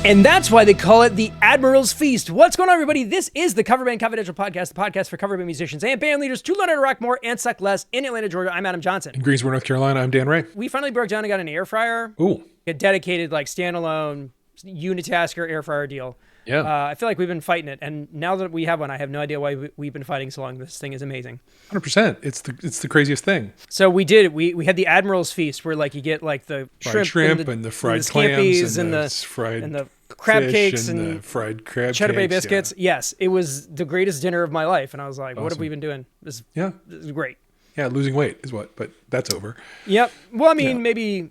And that's why they call it the Admiral's Feast. What's going on, everybody? This is the Cover Band Confidential Podcast, the podcast for cover band musicians and band leaders to learn how to rock more and suck less in Atlanta, Georgia. I'm Adam Johnson. In Greensboro, North Carolina, I'm Dan Ray. We finally broke down and got an air fryer. Ooh. A dedicated, standalone unitasker air fryer deal. Yeah. I feel like we've been fighting it, and now that we have one, I have no idea why we've been fighting so long. This thing is amazing. 100%. It's the craziest thing. So we did. We had the Admiral's Feast, where you get the fried shrimp and the fried clams and the fried and the crab cakes and the fried crab cheddar bay cakes, biscuits. Yeah. Yes, it was the greatest dinner of my life, and I was like, "What have we been doing? This is great." Yeah, losing weight is what, but that's over. Yep. Well, I mean, maybe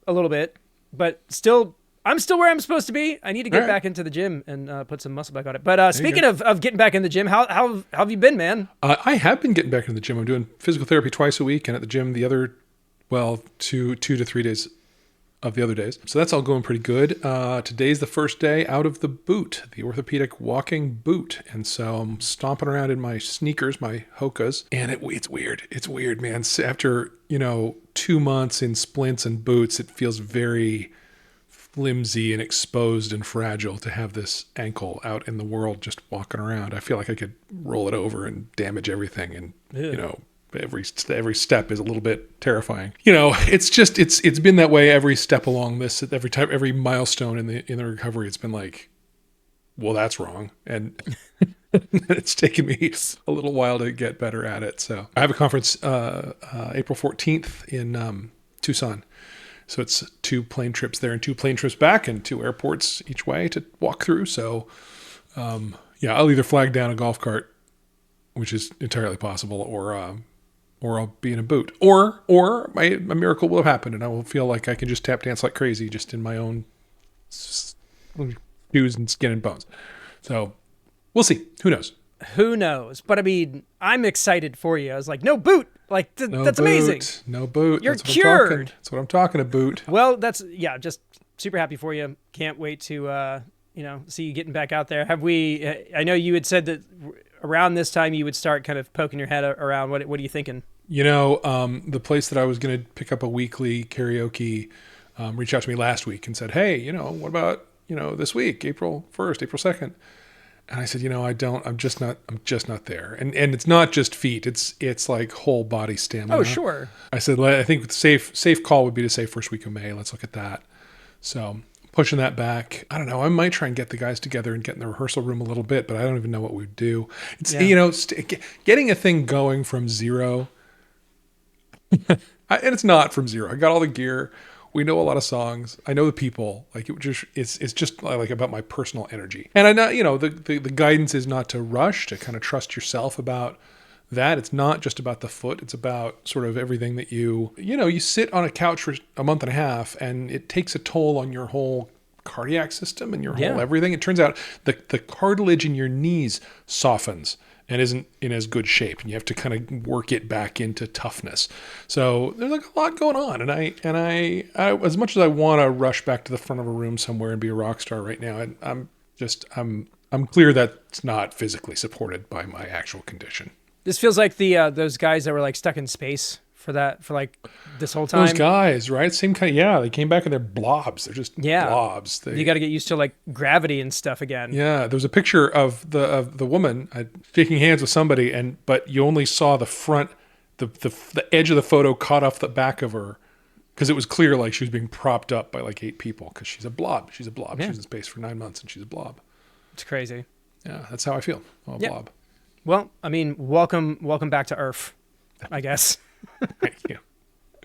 a little bit, but still. I'm still where I'm supposed to be. I need to get back into the gym and put some muscle back on it. But speaking of getting back in the gym, how have you been, man? I have been getting back into the gym. I'm doing physical therapy twice a week, and at the gym the other, 2 to 3 days of the other days. So that's all going pretty good. Today's the first day out of the boot, the orthopedic walking boot. And so I'm stomping around in my sneakers, my Hokas, and it's weird. It's weird, man. So after, 2 months in splints and boots, it feels very flimsy and exposed and fragile to have this ankle out in the world just walking around. I feel like I could roll it over and damage everything, and every step is a little bit terrifying. It's been that way every step along this, every milestone in the recovery. It's been like, well, that's wrong, and it's taken me a little while to get better at it. So I have a conference April 14th in Tucson. So it's 2 plane trips there and 2 plane trips back and 2 airports each way to walk through. So, I'll either flag down a golf cart, which is entirely possible, or I'll be in a boot, or a miracle will have happened and I will feel like I can just tap dance like crazy, just in my own shoes and skin and bones. So we'll see. Who knows? Who knows? But I mean, I'm excited for you. I was like, no boot. That's boot. amazing. No boot. You're cured. That's what I'm talking about. Well, just super happy for you. Can't wait to, see you getting back out there. I know you had said that around this time you would start kind of poking your head around. What are you thinking? The place that I was going to pick up a weekly karaoke reached out to me last week and said, hey, what about, this week, April 1st, April 2nd? And I said, I'm just not there. And it's not just feet. It's like whole body stamina. Oh, sure. I said, I think safe call would be to say first week of May. Let's look at that. So pushing that back. I don't know. I might try and get the guys together and get in the rehearsal room a little bit, but I don't even know what we'd do. It's, getting a thing going from zero. And it's not from zero. I got all the gear. We know a lot of songs. I know the people. It's just like about my personal energy. And I know, the guidance is not to rush, to kind of trust yourself about that. It's not just about the foot. It's about sort of everything that you sit on a couch for a month and a half, and it takes a toll on your whole cardiac system and your whole everything. It turns out the cartilage in your knees softens and isn't in as good shape, and you have to kind of work it back into toughness. So there's a lot going on, and I as much as I want to rush back to the front of a room somewhere and be a rock star right now, I'm clear that it's not physically supported by my actual condition. This feels like the those guys that were stuck in space for this whole time. Those guys, right? Same kind of, they came back and they're blobs. They're just blobs. You got to get used to gravity and stuff again. Yeah, there was a picture of the woman shaking hands with somebody, but you only saw the front, the edge of the photo caught off the back of her, because it was clear she was being propped up by 8 people, because she's a blob. She's a blob. Yeah. She was in space for 9 months and she's a blob. It's crazy. Yeah, that's how I feel. I'm a blob. Well, I mean, welcome back to Earth, I guess. Thank you.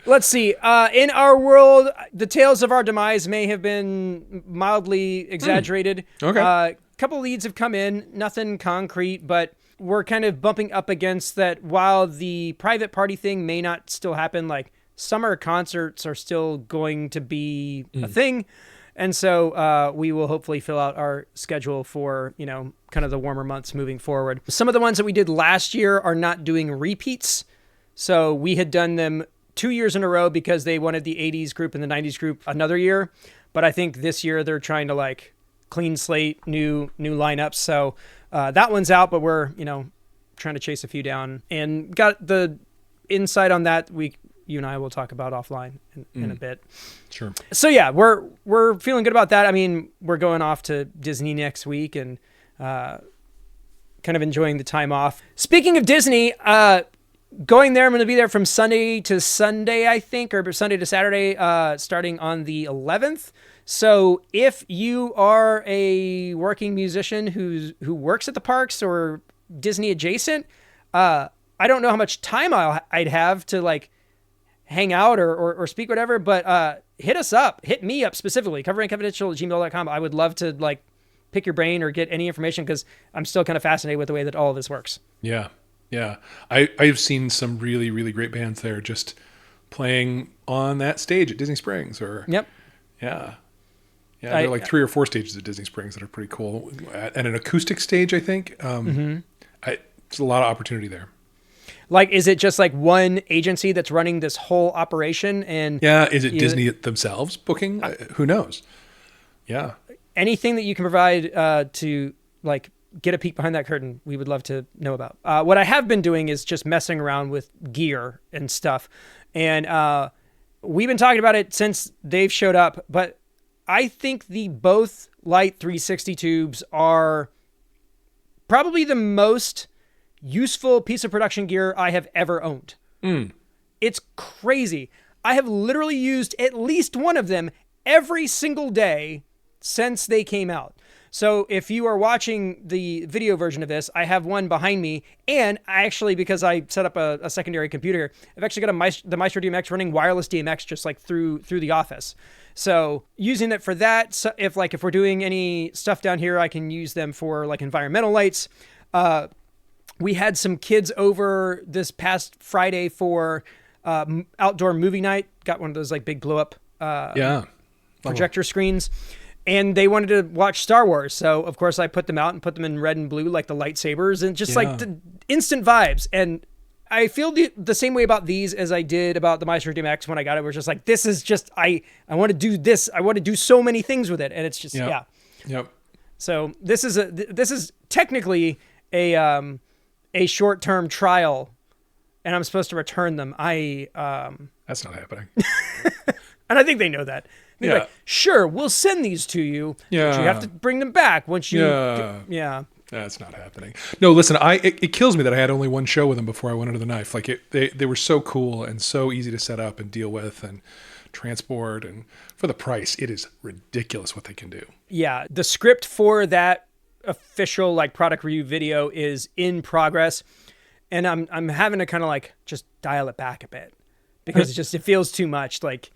Let's see. In our world, the tales of our demise may have been mildly exaggerated. Okay. A couple leads have come in, nothing concrete, but we're kind of bumping up against that. While the private party thing may not still happen, summer concerts are still going to be a thing. And so we will hopefully fill out our schedule for, kind of the warmer months moving forward. Some of the ones that we did last year are not doing repeats. So we had done them 2 years in a row because they wanted the 80s group and the 90s group another year. But I think this year they're trying to clean slate, new lineups. So that one's out, but we're, trying to chase a few down, and got the insight on that. We you and I will talk about offline in a bit. Sure. So yeah, we're feeling good about that. I mean, we're going off to Disney next week and kind of enjoying the time off. Speaking of Disney, going there, I'm going to be there from Sunday to Sunday, I think, or Sunday to Saturday, starting on the 11th. So if you are a working musician who works at the parks or Disney adjacent, I don't know how much time I'd have to like hang out or speak, whatever, but hit us up. Hit me up specifically, coveringconfidential@gmail.com. I would love to like pick your brain or get any information because I'm still kind of fascinated with the way that all of this works. Yeah. Yeah. I've seen some really, really great bands there just playing on that stage at Disney Springs or. Yep. Yeah. Yeah. There are like 3 or 4 stages at Disney Springs that are pretty cool. And an acoustic stage, I think. There's a lot of opportunity there. Like, is it just like one agency that's running this whole operation? And yeah. Is it Disney themselves booking? Who knows? Yeah. Anything that you can provide to like get a peek behind that curtain, we would love to know about. What I have been doing is just messing around with gear and stuff. And we've been talking about it since they've showed up, but I think the both Light 360 tubes are probably the most useful piece of production gear I have ever owned. It's crazy. I have literally used at least one of them every single day since they came out. So if you are watching the video version of this, I have one behind me, and I actually, because I set up a secondary computer, I've actually got the Maestro DMX running wireless DMX just like through the office. So using it for that, so if we're doing any stuff down here, I can use them for like environmental lights. We had some kids over this past Friday for outdoor movie night. Got one of those like big blow up projector screens. And they wanted to watch Star Wars. So, of course, I put them out and put them in red and blue, like the lightsabers, and just like the instant vibes. And I feel the same way about these as I did about the Maestro DMX when I got it. We're just like, this is just, I want to do this. I want to do so many things with it. And it's just, Yep. So this is technically a short-term trial, and I'm supposed to return them. That's not happening. And I think they know that. They're like, sure, we'll send these to you. Yeah. But you have to bring them back once you... Yeah. That's not happening. No, listen, it kills me that I had only one show with them before I went under the knife. Like they were so cool and so easy to set up and deal with and transport, and for the price, it is ridiculous what they can do. Yeah. The script for that official like product review video is in progress, and I'm having to kind of like just dial it back a bit because it feels too much. Like,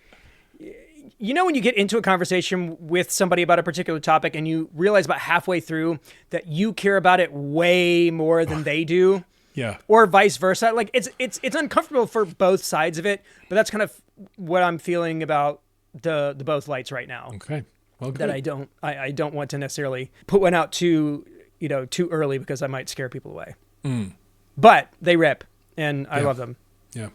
you know, when you get into a conversation with somebody about a particular topic and you realize about halfway through that you care about it way more than they do. Yeah. Or vice versa. Like it's uncomfortable for both sides of it, but that's kind of what I'm feeling about the both lights right now. Okay. Well, good. That I don't want to necessarily put one out too early because I might scare people away. But they rip, and I love them. Yeah.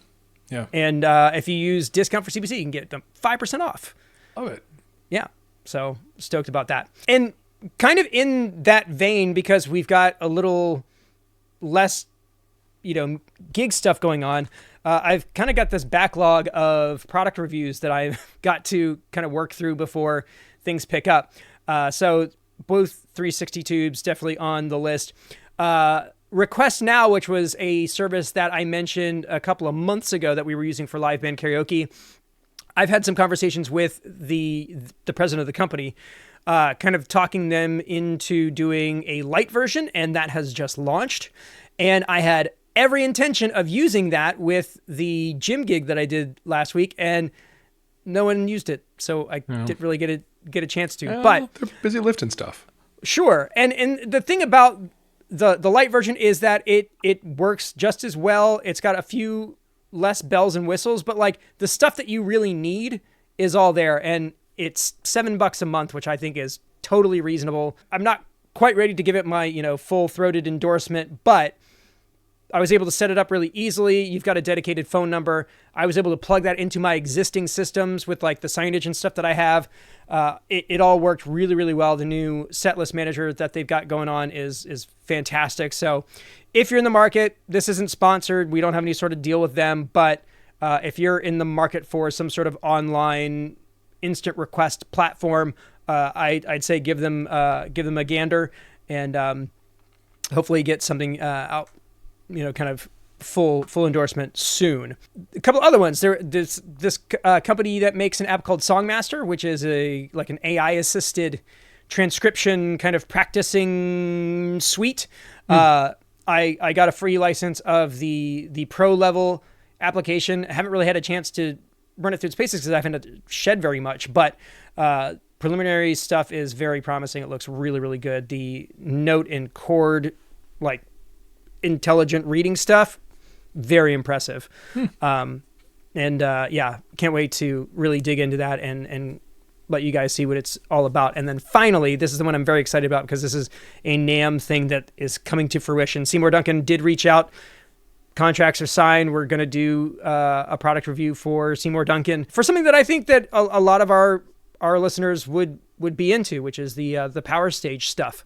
Yeah. And if you use discount for CBC, you can get them 5% off. Love it. Yeah. So stoked about that. And kind of in that vein, because we've got a little less, gig stuff going on, I've kind of got this backlog of product reviews that I've got to kind of work through before things pick up. So both 360 tubes definitely on the list. Request Now, which was a service that I mentioned a couple of months ago that we were using for live band karaoke. I've had some conversations with the president of the company, kind of talking them into doing a light version, and that has just launched. And I had every intention of using that with the gym gig that I did last week, and no one used it, so I didn't really get a chance to. Well, but they're busy lifting stuff. Sure, and the thing about the light version is that it works just as well. It's got a few less bells and whistles, but like the stuff that you really need is all there, and it's $7 a month, which I think is totally reasonable. I'm not quite ready to give it my full-throated endorsement, but I was able to set it up really easily. You've got a dedicated phone number. I was able to plug that into my existing systems with like the signage and stuff that I have. It all worked really, really well. The new set list manager that they've got going on is fantastic. So if you're in the market, this isn't sponsored. We don't have any sort of deal with them, but If you're in the market for some sort of online instant request platform, I'd say give them a gander, and hopefully get something out, kind of full endorsement soon. A couple other ones. There's this company that makes an app called Songmaster, which is an AI assisted transcription kind of practicing suite. I got a free license of the pro level application. I haven't really had a chance to run it through its paces because I haven't shed very much, but preliminary stuff is very promising. It looks really, really good. The note and chord, like intelligent reading stuff, very impressive. Can't wait to really dig into that and let you guys see what it's all about. And then finally, this is the one I'm very excited about because this is a NAMM thing that is coming to fruition. Seymour Duncan did reach out. Contracts are signed. We're going to do a product review for Seymour Duncan for something that I think that a lot of our listeners would be into, which is the power stage stuff.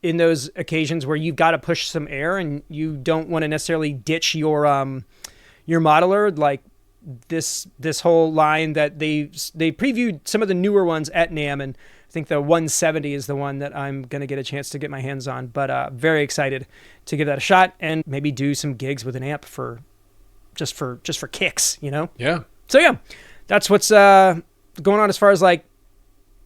In those occasions where you've got to push some air and you don't want to necessarily ditch your modeler, like this whole line that they previewed some of the newer ones at NAMM, and I think the 170 is the one that I'm going to get a chance to get my hands on, but very excited to give that a shot and maybe do some gigs with an amp for kicks, Yeah. So yeah, that's what's going on as far as like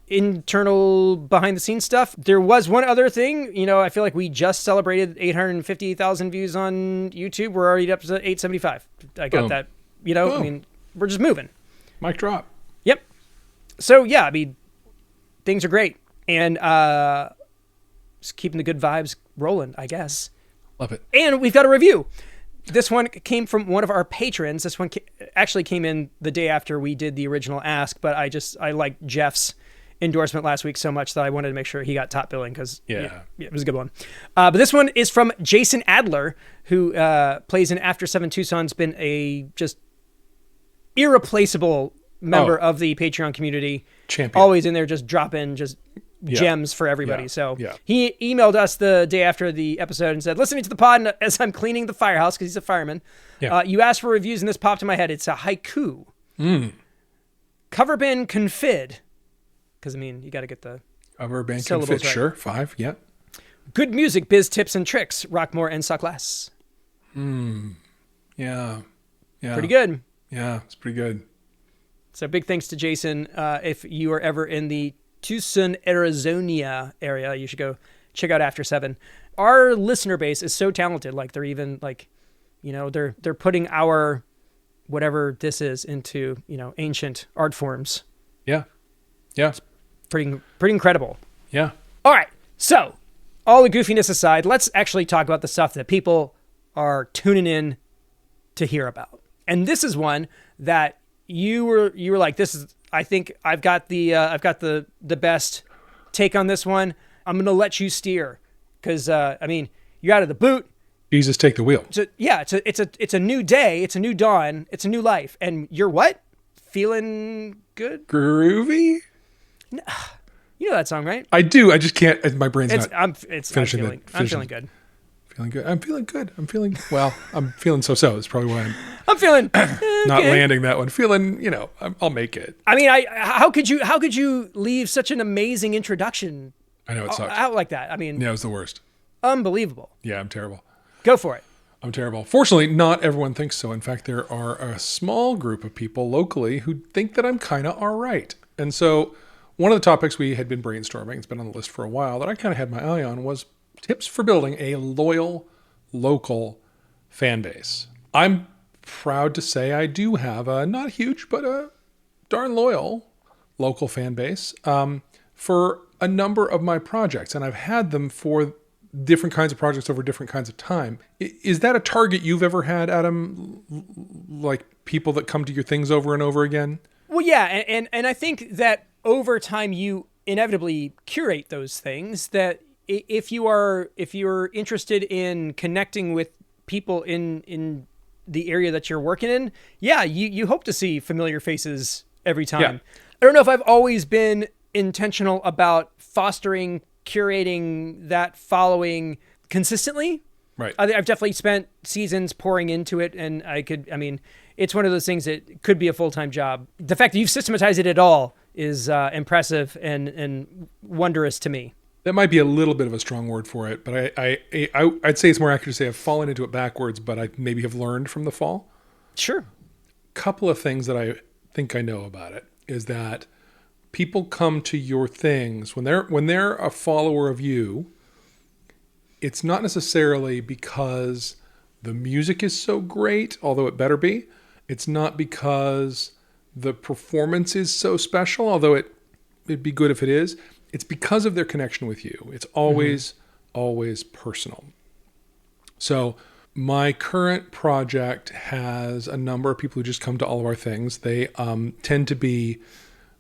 internal behind the scenes stuff. There was one other thing, I feel like we just celebrated 850,000 views on YouTube. We're already up to 875. I got that, Boom. I mean, we're just moving. Mic drop. Yep. So yeah, I mean, things are great. And just keeping the good vibes rolling, I guess. Love it. And we've got a review. This one came from one of our patrons. This one actually came in the day after we did the original ask, but I liked Jeff's endorsement last week so much that I wanted to make sure he got top billing because it was a good one. But this one is from Jason Adler, who plays in After 7 Tucson's been a just irreplaceable member of the Patreon community. Champion. Always in there just dropping gems for everybody. Yeah. So Yeah. he emailed us the day after the episode and said, listening to the pod as I'm cleaning the firehouse, because he's a fireman. Yeah. You asked for reviews and this popped in my head. It's a haiku. Cover bin confid. Because, you got to get the Cover band can syllables fit. right. Sure. 5. Yeah. Good music, biz tips and tricks. Rock more and suck less. Yeah. Yeah. Pretty good. Yeah. It's pretty good. So big thanks to Jason. If you are ever in the Tucson, Arizona area, you should go check out After 7. Our listener base is so talented. Like they're even they're putting our whatever this is into, ancient art forms. Yeah. Yeah. Pretty incredible. Yeah. All right. So all the goofiness aside, let's actually talk about the stuff that people are tuning in to hear about. And this is one that you were like, this is, I think I've got the best take on this one. I'm going to let you steer because, you're out of the boot. Jesus, take the wheel. So yeah, it's a new day. It's a new dawn. It's a new life. And you're what? Feeling good? Groovy? You know that song, right? I do. I just can't. My brain's not I'm feeling good. Feeling good. I'm feeling good. I'm feeling so-so. It's probably why I'm feeling not landing that one. Feeling, I'll make it. How could you leave such an amazing introduction I know it sucks. out like that? Yeah, it was the worst. Unbelievable. Yeah, I'm terrible. Go for it. I'm terrible. Fortunately, not everyone thinks so. In fact, there are a small group of people locally who think that I'm kind of all right. And so one of the topics we had been brainstorming, it's been on the list for a while, that I kind of had my eye on was tips for building a loyal, local fan base. I'm proud to say I do have a not huge, but a darn loyal local fan base for a number of my projects. And I've had them for different kinds of projects over different kinds of time. Is that a target you've ever had, Adam? Like people that come to your things over and over again? Well, yeah. And I think that over time you inevitably curate those things that if you're interested in connecting with people in the area that you're working in, yeah, you hope to see familiar faces every time. Yeah. I don't know if I've always been intentional about fostering, curating that following consistently. Right. I've definitely spent seasons pouring into it, and it's one of those things that could be a full-time job. The fact that you've systematized it at all is impressive and wondrous to me. That might be a little bit of a strong word for it, but I'd say it's more accurate to say I've fallen into it backwards, but I maybe have learned from the fall. Sure. Couple of things that I think I know about it is that people come to your things when they're a follower of you. It's not necessarily because the music is so great, although it better be. It's not because the performance is so special, although it'd be good if it is. It's because of their connection with you. It's always personal. So my current project has a number of people who just come to all of our things. They tend to be,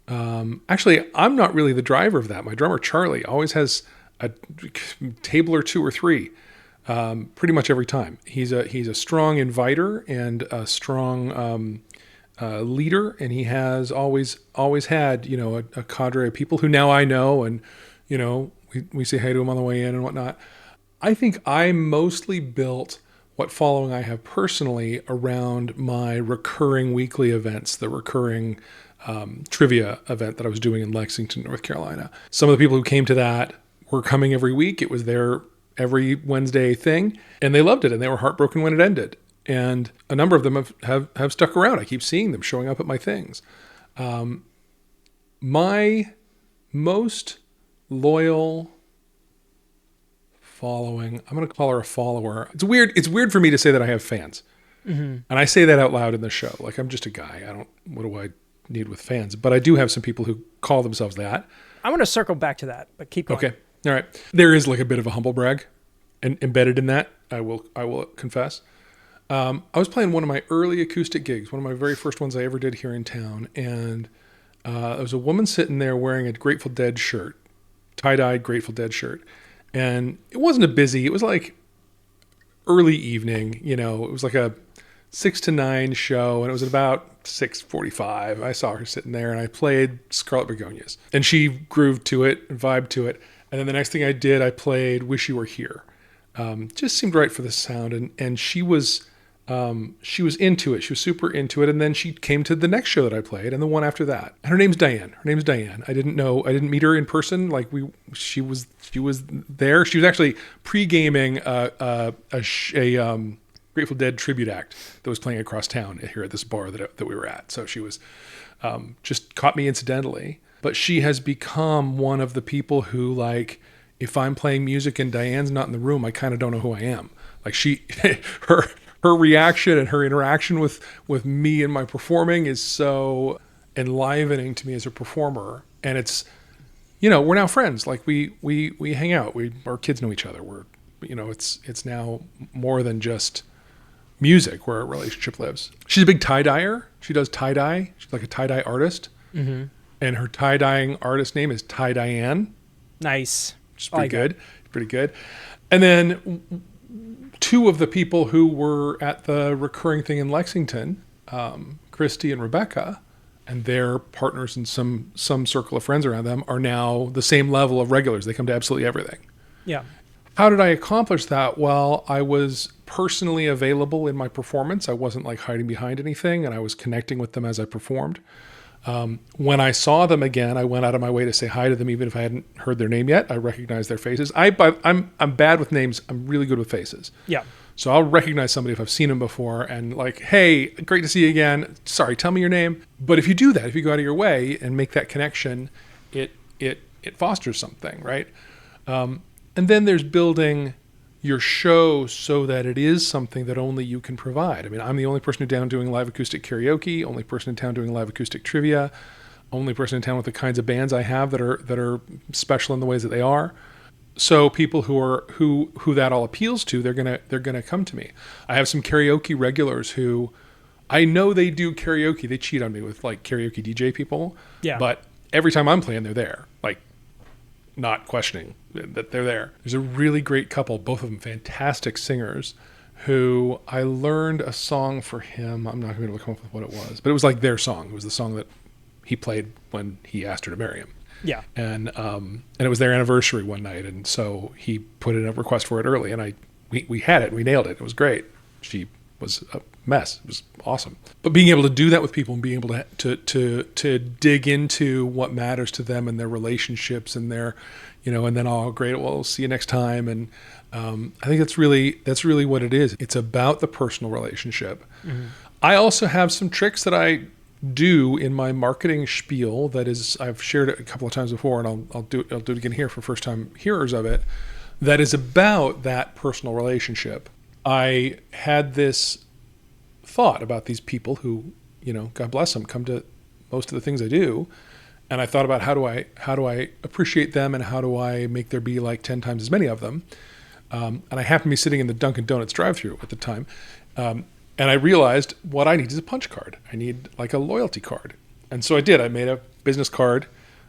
actually, I'm not really the driver of that. My drummer, Charlie, always has a table or two or three, pretty much every time. He's a strong inviter and a strong leader, and he has always had, a cadre of people who now I know, and, we say hi to him on the way in and whatnot. I think I mostly built what following I have personally around my recurring weekly events, the recurring trivia event that I was doing in Lexington, North Carolina. Some of the people who came to that were coming every week. It was their every Wednesday thing, and they loved it, and they were heartbroken when it ended. And a number of them have stuck around. I keep seeing them showing up at my things. My most loyal following, I'm going to call her a follower. It's weird for me to say that I have fans. And I say that out loud in the show. Like, I'm just a guy. What do I need with fans? But I do have some people who call themselves that. I want to circle back to that, but keep going. Okay. All right. There is like a bit of a humble brag embedded in that. I will confess. I was playing one of my early acoustic gigs, one of my very first ones I ever did here in town. And there was a woman sitting there wearing a Grateful Dead shirt, tie-dyed Grateful Dead shirt. And it wasn't it was like early evening, it was like a 6 to 9 show, and it was at about 6:45. I saw her sitting there, and I played Scarlet Begonias. And she grooved to it and vibed to it. And then the next thing I did, I played Wish You Were Here. Just seemed right for the sound. And she was into it. She was super into it. And then she came to the next show that I played and the one after that. And her name's Diane. I didn't meet her in person. Like she was there. She was actually pre-gaming a Grateful Dead tribute act that was playing across town here at this bar that we were at. So she was, just caught me incidentally, but she has become one of the people who, like, if I'm playing music and Diane's not in the room, I kind of don't know who I am. Like her reaction and her interaction with me and my performing is so enlivening to me as a performer. And it's, we're now friends. Like we hang out. Our kids know each other. It's now more than just music where a relationship lives. She's a big tie-dyer. She does tie-dye. She's like a tie-dye artist. Mm-hmm. And her tie-dyeing artist name is Tie Diane. Nice. Which is pretty good. And then two of the people who were at the recurring thing in Lexington, Christy and Rebecca, and their partners and some circle of friends around them, are now the same level of regulars. They come to absolutely everything. Yeah. How did I accomplish that? Well, I was personally available in my performance. I wasn't like hiding behind anything, and I was connecting with them as I performed. When I saw them again, I went out of my way to say hi to them, even if I hadn't heard their name yet. I recognized their faces. I'm bad with names. I'm really good with faces. Yeah. So I'll recognize somebody if I've seen them before, and like, hey, great to see you again. Sorry, tell me your name. But if you do that, if you go out of your way and make that connection, it fosters something, right? And then there's building your show so that it is something that only you can provide. I mean, I'm the only person in town doing live acoustic karaoke, only person in town doing live acoustic trivia, only person in town with the kinds of bands I have that are special in the ways that they are. So people who that all appeals to, they're gonna come to me. I have some karaoke regulars who I know they do karaoke. They cheat on me with like karaoke DJ people. Yeah. But every time I'm playing, they're there. Like, not questioning that they're there. There's a really great couple, both of them fantastic singers, who I learned a song for him. I'm not going to come up with what it was, but it was like their song. It was the song that he played when he asked her to marry him. Yeah. And it was their anniversary one night, and so he put in a request for it early, and we had it. We nailed it. It was great. She was mess. It was awesome. But being able to do that with people and being able to dig into what matters to them and their relationships and their, and then, oh, great, well, we'll see you next time. And I think that's really what it is. It's about the personal relationship. Mm-hmm. I also have some tricks that I do in my marketing spiel that is, I've shared it a couple of times before, and I'll do it again here for first time hearers of it, that is about that personal relationship. I had this thought about these people who, God bless them, come to most of the things I do. And I thought about how do I appreciate them and how do I make there be like 10 times as many of them. And I happened to be sitting in the Dunkin' Donuts drive-thru at the time. And I realized what I need is a punch card. I need like a loyalty card. And so I did. I made a business card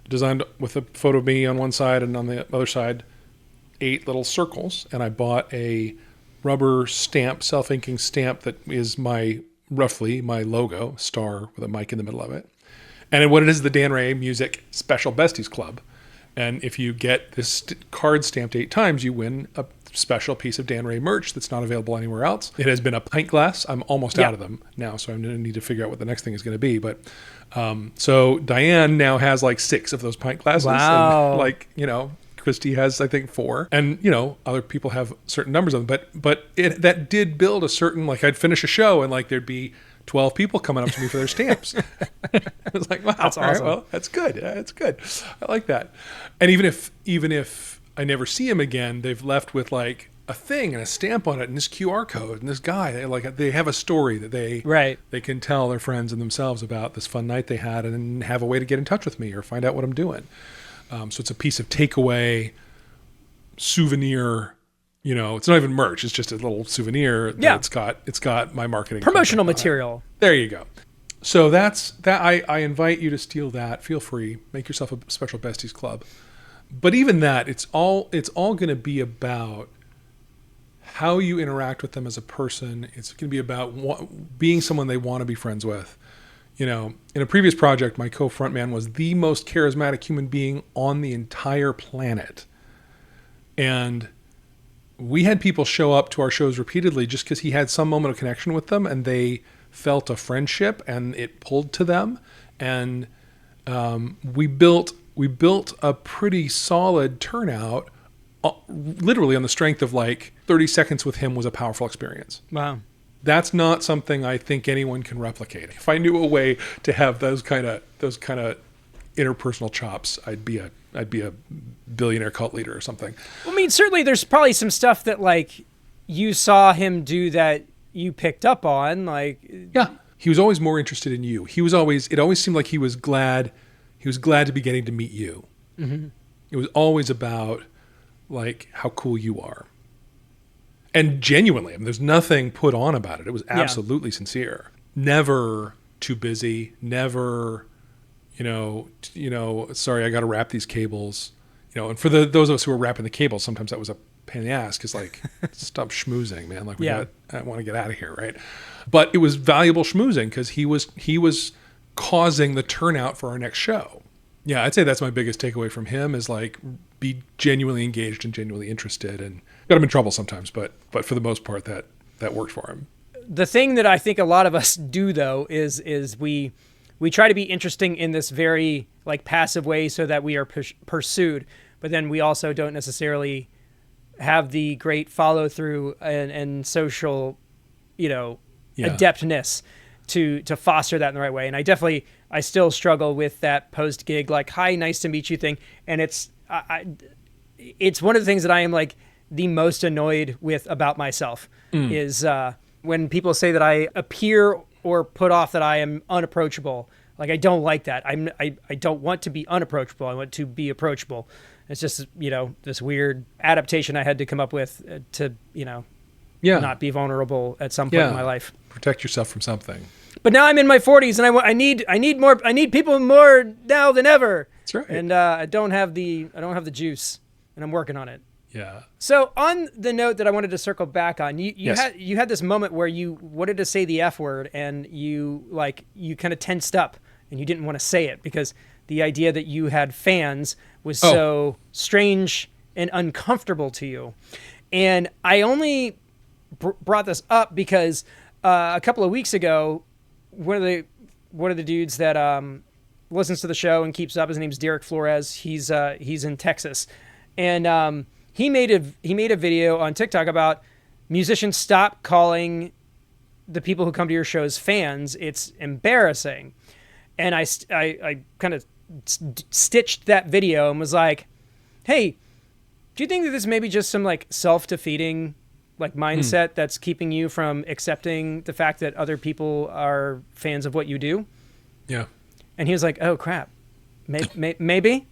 designed with a photo of me on one side and on the other side 8 little circles. And I bought a rubber stamp, self-inking stamp that is roughly my logo, star with a mic in the middle of it. And what it is, the Dan Ray Music Special Besties Club. And if you get this card stamped 8 times, you win a special piece of Dan Ray merch that's not available anywhere else. It has been a pint glass. I'm almost out of them now, so I'm going to need to figure out what the next thing is going to be. But so Diane now has like 6 of those pint glasses. Wow. And Christy has, I think, 4. And, other people have certain numbers of them. But that did build a certain, like I'd finish a show and like there'd be 12 people coming up to me for their stamps. I was like, wow, that's awesome. All right, well, that's good. That's good. I like that. And even if I never see them again, they've left with like a thing and a stamp on it and this QR code and this guy. They have a story that they can tell their friends and themselves about this fun night they had and have a way to get in touch with me or find out what I'm doing. So it's a piece of takeaway souvenir. It's not even merch. It's just a little souvenir. Yeah. It's got my marketing promotional material. There you go. So that's that. I invite you to steal that. Feel free. Make yourself a special besties club. But even that, it's all going to be about how you interact with them as a person. It's going to be about being someone they want to be friends with. In a previous project, my co-frontman was the most charismatic human being on the entire planet. And we had people show up to our shows repeatedly just because he had some moment of connection with them and they felt a friendship and it pulled to them. And we built a pretty solid turnout, literally on the strength of like 30 seconds with him was a powerful experience. Wow. That's not something I think anyone can replicate. If I knew a way to have those kind of interpersonal chops, I'd be a billionaire cult leader or something. I mean, certainly there's probably some stuff that like you saw him do that you picked up on. Like, yeah, he was always more interested in you. It always seemed like he was glad to be getting to meet you. Mm-hmm. It was always about like how cool you are. And genuinely, I mean, there's nothing put on about it. It was absolutely sincere. Never too busy. Never, sorry, I got to wrap these cables. And for those of us who are wrapping the cables, sometimes that was a pain in the ass because like, stop schmoozing, man. Like I want to get out of here, right? But it was valuable schmoozing because he was causing the turnout for our next show. Yeah, I'd say that's my biggest takeaway from him is like be genuinely engaged and genuinely interested, and got him in trouble sometimes, but for the most part that worked for him. The thing that I think a lot of us do though is we try to be interesting in this very like passive way so that we are pursued, but then we also don't necessarily have the great follow through and social, adeptness to foster that in the right way. And I still struggle with that post gig, like, hi, nice to meet you thing. And it's one of the things that I am like the most annoyed with about myself is when people say that I appear or put off that I am unapproachable. Like, I don't like that. I don't want to be unapproachable. I want to be approachable. It's just, this weird adaptation I had to come up with to, not be vulnerable at some point in my life. Protect yourself from something. But now I'm in my 40s and I need people more now than ever. That's right. And I don't have the juice, and I'm working on it. Yeah. So on the note that I wanted to circle back on, you had this moment where you wanted to say the F word and you kind of tensed up and you didn't want to say it because the idea that you had fans was so strange and uncomfortable to you. And I only brought this up because a couple of weeks ago, one of the dudes that listens to the show and keeps up, his name's Derek Flores. He's in Texas, and he made a video on TikTok about musicians stop calling the people who come to your shows fans. It's embarrassing. And I kind of stitched that video and was like, hey, do you think that this may be just some like self-defeating like mindset that's keeping you from accepting the fact that other people are fans of what you do? Yeah. And he was like, oh crap. Maybe.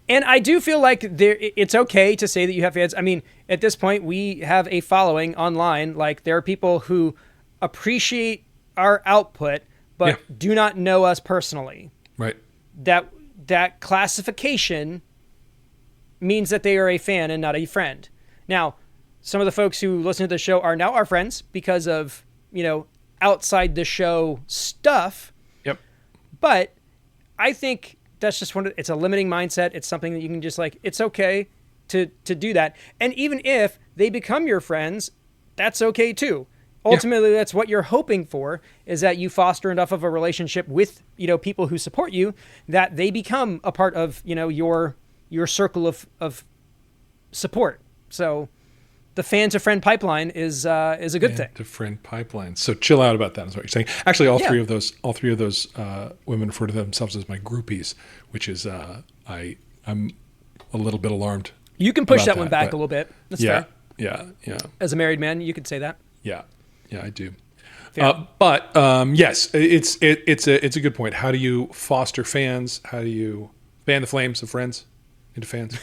And I do feel like it's okay to say that you have fans. I mean, at this point, we have a following online. Like, there are people who appreciate our output, but do not know us personally. Right. That classification means that they are a fan and not a friend. Now, some of the folks who listen to the show are now our friends because of, outside the show stuff. Yep. But I think that's just it's a limiting mindset. It's something that you can just it's okay to do that. And even if they become your friends, that's okay too. Ultimately, that's what you're hoping for, is that you foster enough of a relationship with, people who support you that they become a part of, your circle of support. So the fan to friend pipeline is a good thing. To friend pipeline. So chill out about that is what you're saying. Actually, all three of those women refer to themselves as my groupies, which is I'm a little bit alarmed. You can push that one back a little bit. That's fair. Yeah. As a married man, you could say that. Yeah, I do. But yes, it's a good point. How do you foster fans? How do you fan the flames of friends into fans?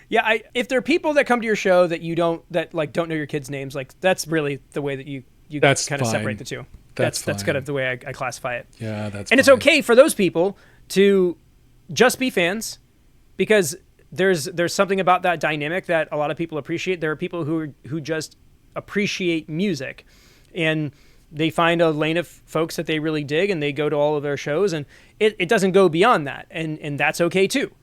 Yeah, if there are people that come to your show that don't know your kids' names, that's really the way that you kind of separate the two. That's kind of the way I classify it. Yeah, that's and fine. It's okay for those people to just be fans, because there's something about that dynamic that a lot of people appreciate. There are people who just appreciate music, and they find a lane of folks that they really dig, and they go to all of their shows, and it doesn't go beyond that, and that's okay too.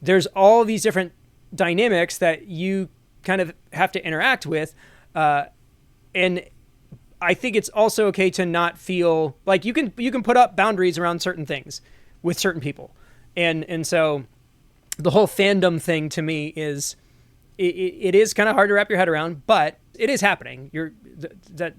There's all these different dynamics that you kind of have to interact with, and I think it's also okay to not feel like you can put up boundaries around certain things with certain people, and so the whole fandom thing to me is it is kind of hard to wrap your head around, but it is happening. That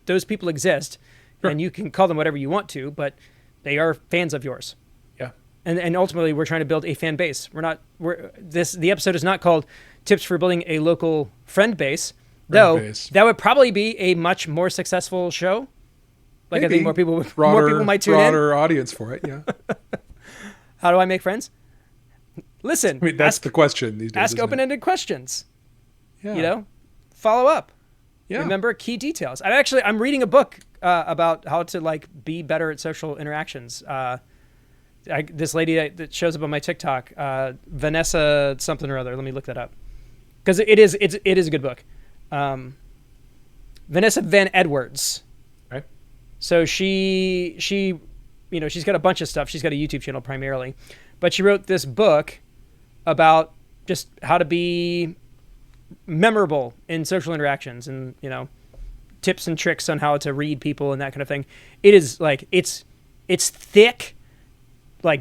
those people exist, sure. And you can call them whatever you want to, but they are fans of yours. Yeah. And ultimately, we're trying to build a fan base. The episode is not called Tips for Building a Local Friend Base, though that would probably be a much more successful show. Maybe. I think more people might tune in. Broader audience for it, yeah. How do I make friends? Listen. I mean, that's the question these days. Ask open-ended questions. Yeah. Follow up. Yeah. Remember key details. I'm reading a book about how to be better at social interactions. This lady that shows up on my TikTok, Vanessa something or other. Let me look that up, because it is a good book. Vanessa Van Edwards. Right. So she's got a bunch of stuff. She's got a YouTube channel primarily, but she wrote this book about just how to be memorable in social interactions, and tips and tricks on how to read people and that kind of thing. It is it's thick,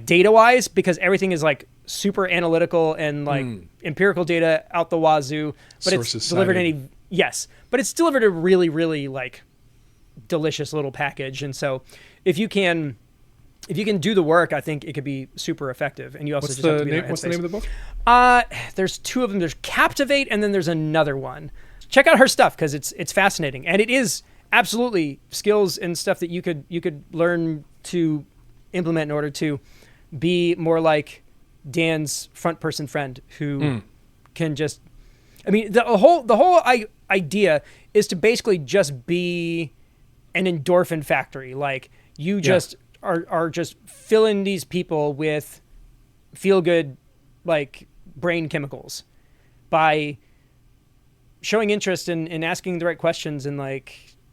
data wise, because everything is super analytical and empirical data out the wazoo, but Sources it's delivered cited. But it's delivered a really, really delicious little package. And so if you can do the work, I think it could be super effective. And you also What's just have to be What's the name of the book? There's two of them. There's Captivate, and then there's another one. Check out her stuff, because it's fascinating, and it is absolutely skills and stuff that you could learn to implement in order to be more like Dan's front person friend, who can just. I mean, the whole idea is to basically just be an endorphin factory. You just are just filling these people with feel good, brain chemicals by showing interest in asking the right questions and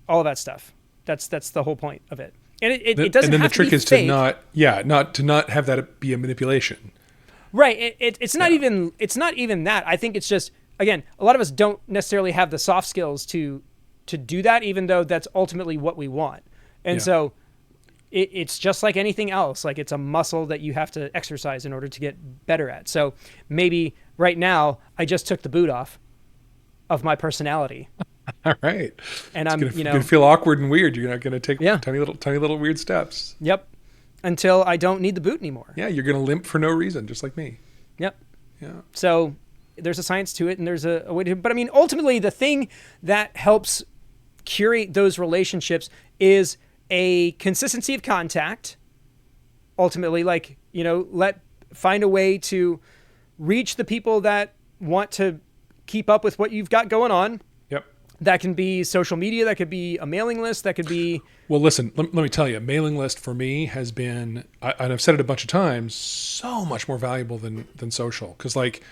all of that stuff. That's the whole point of it. And it doesn't. And then have the trick to be is fake. to not have that be a manipulation. Right. It's not even that. I think it's just again, a lot of us don't necessarily have the soft skills to do that, even though that's ultimately what we want. And so it's just like anything else. Like, it's a muscle that you have to exercise in order to get better at. So maybe right now I just took the boot off of my personality. All right. And It's gonna feel awkward and weird. You're not going to take Yeah. tiny little weird steps. Yep. Until I don't need the boot anymore. Yeah, you're going to limp for no reason, just like me. Yep. Yeah. So there's a science to it, and there's a way to, but I mean, ultimately the thing that helps curate those relationships is a consistency of contact. Ultimately, like, find a way to reach the people that want to keep up with what you've got going on. Yep. That can be social media, that could be a mailing list, that could be... Well, listen, let me tell you, mailing list for me has been, and I've said it a bunch of times, so much more valuable than social. Because, like,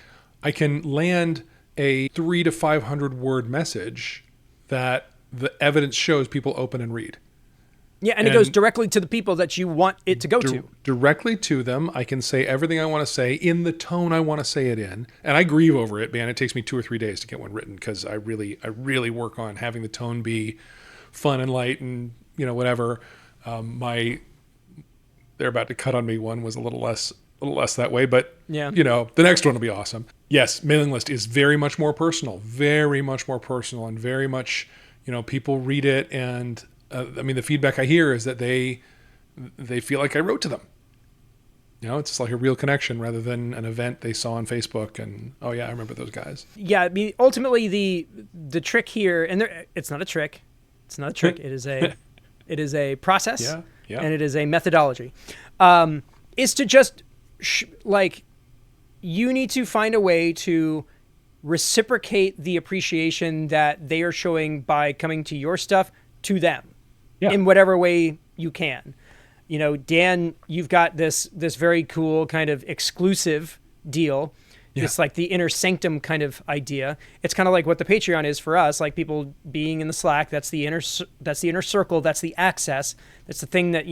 I can land a 300 to 500 word message that the evidence shows people open and read. Yeah, and it goes directly to the people that you want it to go to. Directly to them. I can say everything I want to say in the tone I want to say it in. And I grieve over it, man. It takes me 2 or 3 days to get one written because I really work on having the tone be fun and light and, whatever. They're about to cut on me one was a little less that way, but yeah. The next one will be awesome. Yes, mailing list is very much more personal, and very much, people read it, and the feedback I hear is that they feel like I wrote to them. It's like a real connection rather than an event they saw on Facebook and, oh yeah, I remember those guys. Yeah, I mean, ultimately the trick here, and it's not a trick. It's not a trick. It is a process. Yeah. And it is a methodology. Is to just you need to find a way to reciprocate the appreciation that they are showing by coming to your stuff to them in whatever way you can. Dan, you've got this very cool kind of exclusive deal. Yeah. It's like the inner sanctum kind of idea. It's kind of like what the Patreon is for us, like people being in the Slack. That's the inner circle. That's the access. That's the thing that,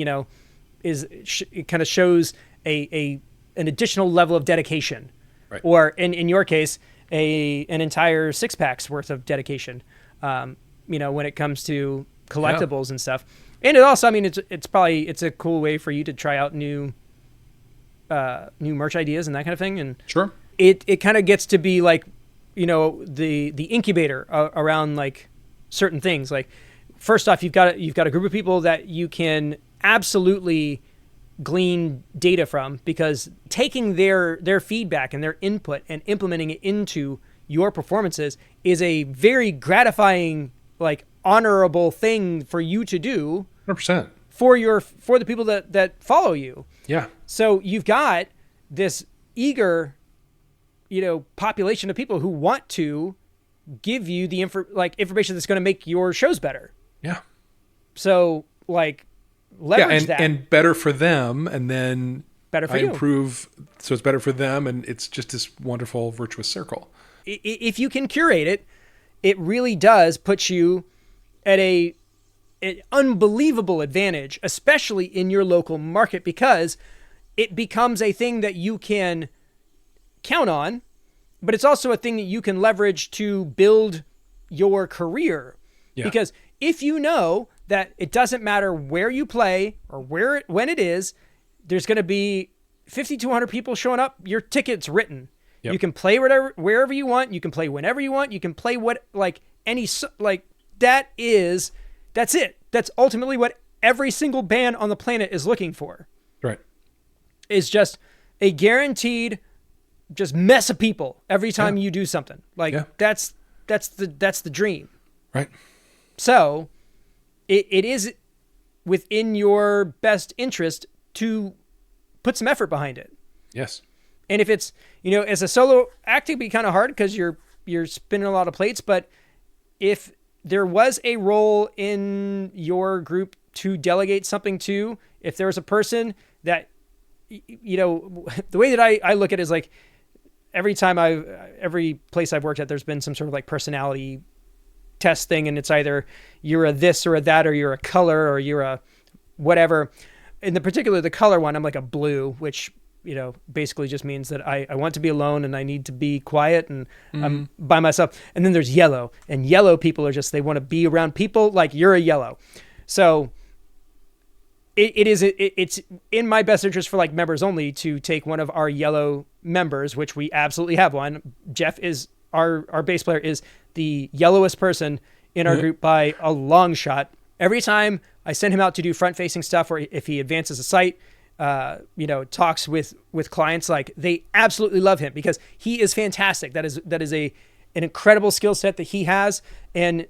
it kind of shows an additional level of dedication, right. Or in your case, an entire 6-pack's worth of dedication. When it comes to collectibles and stuff. And it also, it's a cool way for you to try out new merch ideas and that kind of thing. And sure. It kind of gets to be like, the incubator around like certain things. Like, first off, you've got a group of people that you can absolutely glean data from, because taking their feedback and their input and implementing it into your performances is a very gratifying, like, honorable thing for you to do 100% for the people that follow you. Yeah. So you've got this eager, population of people who want to give you the information that's going to make your shows better. Yeah. So leverage that. And better for them, and then better for I you. Improve, so it's better for them, and it's just this wonderful virtuous circle. If you can curate it, it really does put you at an unbelievable advantage, especially in your local market, because it becomes a thing that you can count on, but it's also a thing that you can leverage to build your career. Yeah. Because if you know that it doesn't matter where you play or when it is, there's going to be 50 to 100 people showing up, your ticket's written. Yep. You can play wherever you want. You can play whenever you want. You can play that's it. That's ultimately what every single band on the planet is looking for. Right. Is just a guaranteed just mess of people every time you do something. That's the dream. Right. So it is within your best interest to put some effort behind it. Yes. And if it's, as a solo act, it'd be kind of hard because you're spinning a lot of plates. But if there was a role in your group to delegate something to, if there was a person that, the way that I look at it is like every place I've worked at, there's been some sort of like personality test thing. And it's either you're a this or a that, or you're a color, or you're a whatever. In the color one, I'm like a blue, which basically just means that I want to be alone and I need to be quiet and I'm by myself. And then there's yellow, and yellow people are just, they want to be around people like you're a yellow. So it's in my best interest for like members only to take one of our yellow members, which we absolutely have one. Jeff is our bass player, is the yellowest person in our group by a long shot. Every time I send him out to do front facing stuff, or if he advances a site, talks with clients, like they absolutely love him because he is fantastic. That is an incredible skill set that he has. And,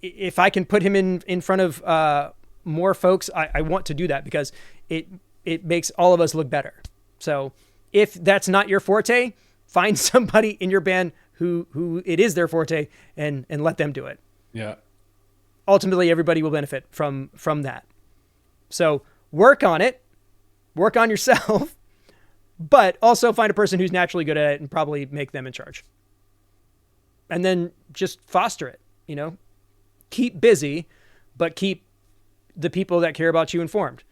if I can put him in front of more folks, I want to do that because it makes all of us look better. So if that's not your forte, find somebody in your band who it is their forte and let them do it. Yeah. Ultimately, everybody will benefit from that. So work on it, work on yourself, but also find a person who's naturally good at it and probably make them in charge. And then just foster it, keep busy, but keep the people that care about you informed.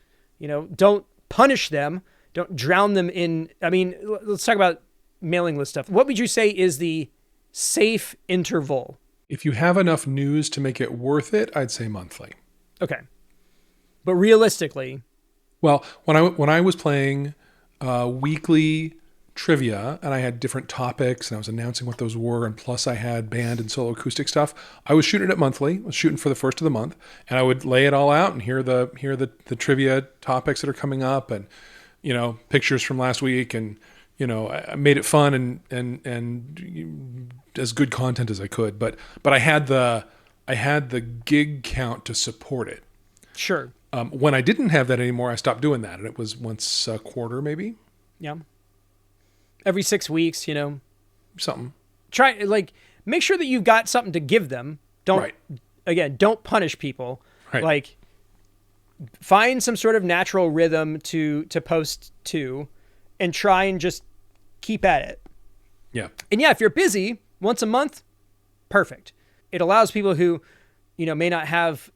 Don't punish them. Don't drown them in. I mean, let's talk about mailing list stuff. What would you say is the safe interval? If you have enough news to make it worth it, I'd say monthly. Okay. But realistically, well, when I was playing weekly trivia and I had different topics and I was announcing what those were, and plus I had band and solo acoustic stuff, I was shooting it monthly. I was shooting for the first of the month, and I would lay it all out and hear the trivia topics that are coming up, and pictures from last week, and I made it fun and as good content as I could. But I had the gig count to support it. Sure. When I didn't have that anymore, I stopped doing that, and it was once a quarter, maybe. Yeah. Every 6 weeks, something. Try, make sure that you've got something to give them. Don't punish people. Right. Like, find some sort of natural rhythm to post to, and try and just keep at it. Yeah. And yeah, if you're busy once a month, perfect. It allows people who, may not have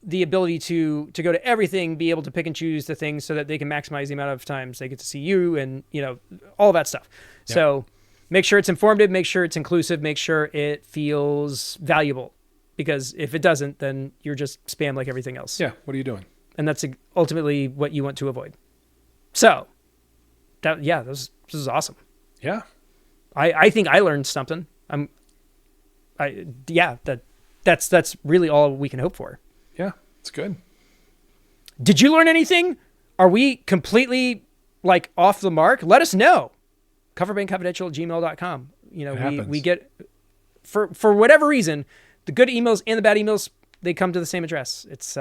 the ability to go to everything, be able to pick and choose the things so that they can maximize the amount of times they get to see you and, all that stuff. Yeah. So make sure it's informative, make sure it's inclusive, make sure it feels valuable, because if it doesn't, then you're just spam like everything else. Yeah. What are you doing? And that's ultimately what you want to avoid. So this is awesome. Yeah. I think I learned something. That's really all we can hope for. Yeah, it's good. Did you learn anything? Are we completely off the mark? Let us know. coverbandconfidential@gmail.com. We get, for whatever reason, the good emails and the bad emails, they come to the same address. It's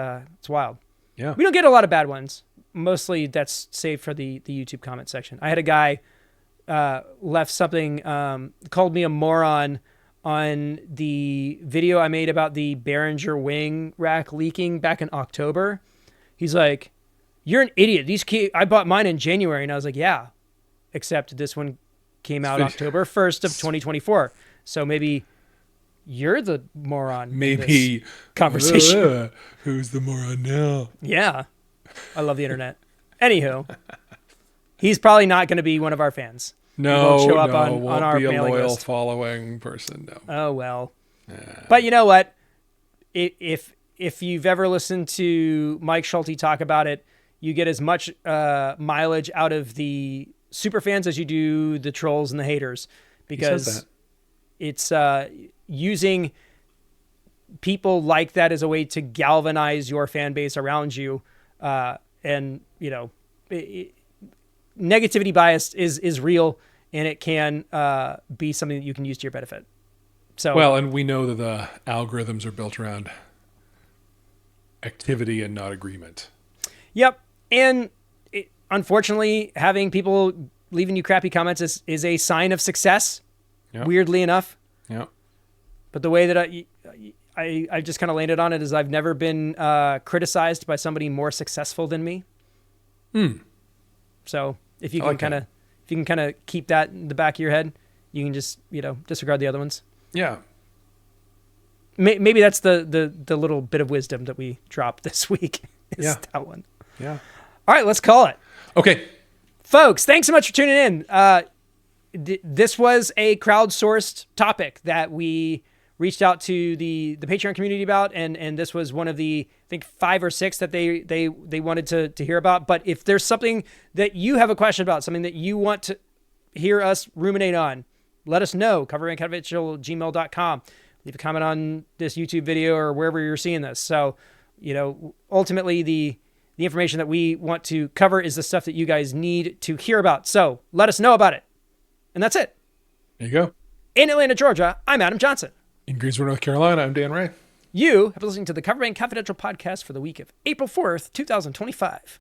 wild. Yeah. We don't get a lot of bad ones. Mostly that's saved for the YouTube comment section. I had a guy left something, called me a moron on the video I made about the Behringer wing rack leaking back in October. He's like, "You're an idiot. I bought mine in January." And I was like, "Yeah, except this one came out October 1st of 2024. So maybe you're the moron." Maybe. In this conversation. Who's the moron now? Yeah. I love the internet. Anywho, he's probably not going to be one of our fans. No, show up won't on our be a mailing loyal list. following person. No. Oh well. But you know what? If you've ever listened to Mike Schulte talk about it, you get as much mileage out of the super fans as you do the trolls and the haters, because it's using people like that as a way to galvanize your fan base around you, and negativity bias is real, and it can be something that you can use to your benefit. So and we know that the algorithms are built around activity and not agreement. Yep. And unfortunately, having people leaving you crappy comments is a sign of success, weirdly enough. Yeah. But the way that I just kind of landed on it is I've never been criticized by somebody more successful than me. So if you can kind of keep that in the back of your head, you can just disregard the other ones. Yeah. Maybe that's the little bit of wisdom that we dropped this week. Is that one? Yeah. All right, let's call it. Okay. Folks, thanks so much for tuning in. This was a crowdsourced topic that we reached out to the Patreon community about, and this was one of the, I think, 5 or 6 that they wanted to hear about. But if there's something that you have a question about, something that you want to hear us ruminate on, let us know. coverandconfidential@gmail.com. Leave a comment on this YouTube video or wherever you're seeing this. So, ultimately the information that we want to cover is the stuff that you guys need to hear about. So let us know about it. And that's it. There you go. In Atlanta, Georgia, I'm Adam Johnson. In Greensboro, North Carolina, I'm Dan Ray. You have been listening to the Cover Band Confidential podcast for the week of April 4th, 2025.